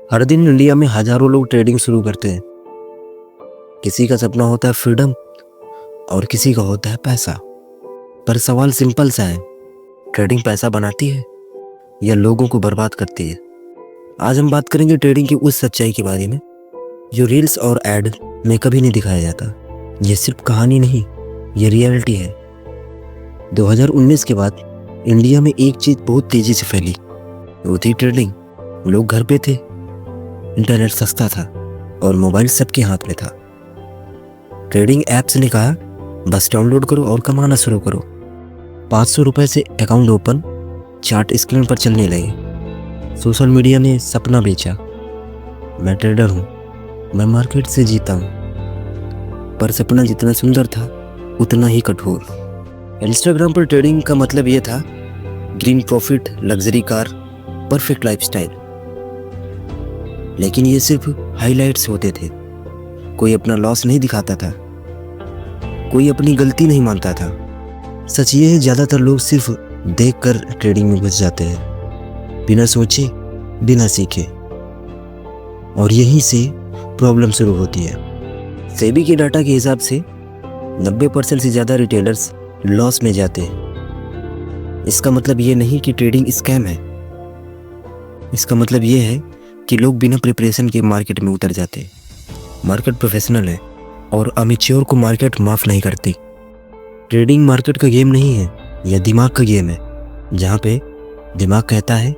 हर दिन इंडिया में हजारों लोग ट्रेडिंग शुरू करते हैं। किसी का सपना होता है फ्रीडम और किसी का होता है पैसा। पर सवाल सिंपल सा है, ट्रेडिंग पैसा बनाती है या लोगों को बर्बाद करती है? आज हम बात करेंगे ट्रेडिंग की उस सच्चाई के बारे में जो रील्स और एड में कभी नहीं दिखाया जाता। ये सिर्फ कहानी नहीं, ये रियलिटी है। 2019 के बाद इंडिया में एक चीज बहुत तेजी से फैली, वो थी ट्रेडिंग। लोग घर पे थे, इंटरनेट सस्ता था और मोबाइल सबके हाथ में था। ट्रेडिंग ऐप्स ने कहा बस डाउनलोड करो और कमाना शुरू करो। 500 रुपये से अकाउंट ओपन, चार्ट स्क्रीन पर चलने लगे। सोशल मीडिया ने सपना बेचा, मैं ट्रेडर हूँ, मैं मार्केट से जीता हूँ। पर सपना जितना सुंदर था उतना ही कठोर। इंस्टाग्राम पर ट्रेडिंग का मतलब ये था, green profit, luxury car, perfect lifestyle. लेकिन ये सिर्फ हाइलाइट्स होते थे। कोई अपना लॉस नहीं दिखाता था, कोई अपनी गलती नहीं मानता था। सच ये है, ज़्यादातर लोग सिर्फ देखकर ट्रेडिंग में घुस जाते हैं, बिना सोचे, बिना सीखे। और यहीं से प्रॉब्लम शुरू होती है। सेबी के डाटा के हिसाब से 90% से ज़्यादा रिटेलर्स लॉस में जाते हैं। इसका मतलब ये नहीं कि ट्रेडिंग स्कैम है, इसका मतलब ये है कि लोग बिना प्रिपरेशन के मार्केट में उतर जाते हैं। मार्केट प्रोफेशनल है और अमेच्योर को मार्केट माफ़ नहीं करती। ट्रेडिंग मार्केट का गेम नहीं है, यह दिमाग का गेम है, जहाँ पे दिमाग कहता है,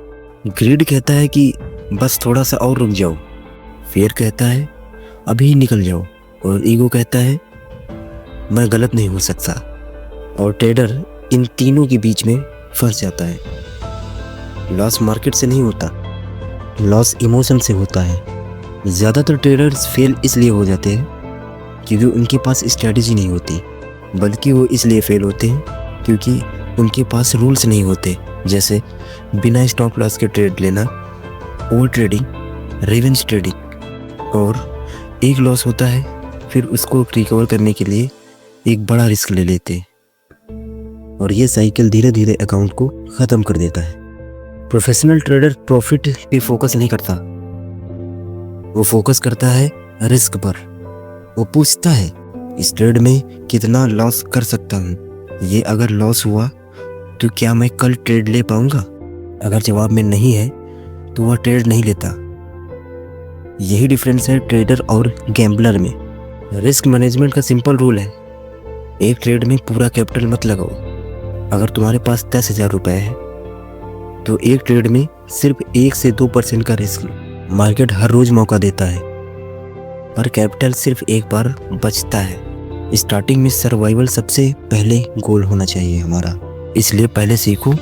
ग्रीड कहता है कि बस थोड़ा सा और रुक जाओ, फियर कहता है अभी निकल जाओ, और ईगो कहता है मैं गलत नहीं हो सकता। और ट्रेडर इन तीनों के बीच में फंस जाता है। लॉस मार्केट से नहीं होता, लॉस इमोशन से होता है। ज़्यादातर ट्रेडर्स फेल इसलिए हो जाते हैं क्योंकि उनके पास स्ट्रेटजी नहीं होती, बल्कि वो इसलिए फेल होते हैं क्योंकि उनके पास रूल्स नहीं होते। जैसे बिना स्टॉप लॉस के ट्रेड लेना, ओवर ट्रेडिंग, रिवेंज ट्रेडिंग। और एक लॉस होता है, फिर उसको रिकवर करने के लिए एक बड़ा रिस्क ले लेते हैं, और ये साइकिल धीरे धीरे अकाउंट को ख़त्म कर देता है। प्रोफेशनल ट्रेडर प्रॉफिट पे फोकस नहीं करता, वो फोकस करता है रिस्क पर। वो पूछता है इस ट्रेड में कितना लॉस कर सकता हूँ, ये अगर लॉस हुआ तो क्या मैं कल ट्रेड ले पाऊंगा? अगर जवाब में नहीं है तो वह ट्रेड नहीं लेता। यही डिफरेंस है ट्रेडर और गैम्बलर में। रिस्क मैनेजमेंट का सिंपल रूल है, एक ट्रेड में पूरा कैपिटल मत लगाओ। अगर तुम्हारे पास 10,000 रुपये है तो एक ट्रेड में सिर्फ 1 से 2% का रिस्क लो। मार्केट हर रोज मौका देता है, पर कैपिटल सिर्फ एक बार बचता है। स्टार्टिंग में सर्वाइवल सबसे पहले गोल होना चाहिए हमारा। इसलिए पहले सीखो,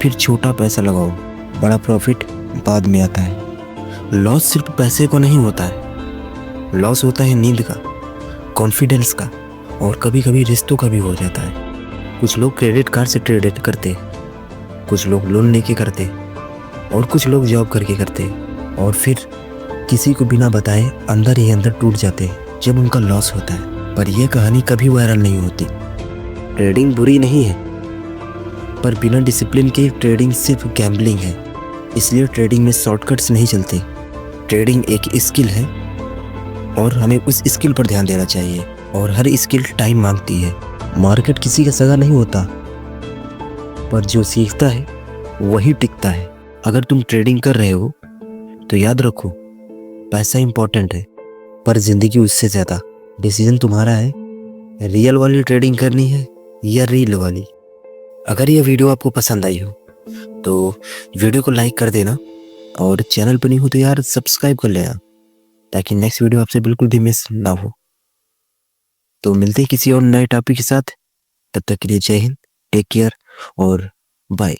फिर छोटा पैसा लगाओ, बड़ा प्रॉफिट बाद में आता है। लॉस सिर्फ पैसे को नहीं होता है, लॉस होता है नींद का, कॉन्फिडेंस का, और कभी कभी रिश्तों का भी हो जाता है। कुछ लोग क्रेडिट कार्ड से ट्रेड करते, कुछ लोग लोन लेके करते, और कुछ लोग जॉब करके करते, और फिर किसी को बिना बताए अंदर ही अंदर टूट जाते हैं जब उनका लॉस होता है। पर यह कहानी कभी वायरल नहीं होती। ट्रेडिंग बुरी नहीं है, पर बिना डिसिप्लिन के ट्रेडिंग सिर्फ गैम्बलिंग है। इसलिए ट्रेडिंग में शॉर्टकट्स नहीं चलते। ट्रेडिंग एक स्किल है और हमें उस स्किल पर ध्यान देना चाहिए, और हर स्किल टाइम मांगती है। मार्केट किसी का सगा नहीं होता, पर जो सीखता है वही टिकता है। अगर तुम ट्रेडिंग कर रहे हो तो याद रखो, पैसा इंपॉर्टेंट है, पर जिंदगी उससे ज़्यादा। डिसीजन तुम्हारा है, रियल वाली ट्रेडिंग करनी है या रील वाली। अगर यह वीडियो आपको पसंद आई हो तो वीडियो को लाइक कर देना, और चैनल पर नहीं हो तो यार सब्सक्राइब कर लेना, ताकि नेक्स्ट वीडियो आपसे बिल्कुल भी मिस ना हो। तो मिलते हैं किसी और नए टॉपिक के साथ। तब तक के लिए जय हिंद, टेक केयर और बाय।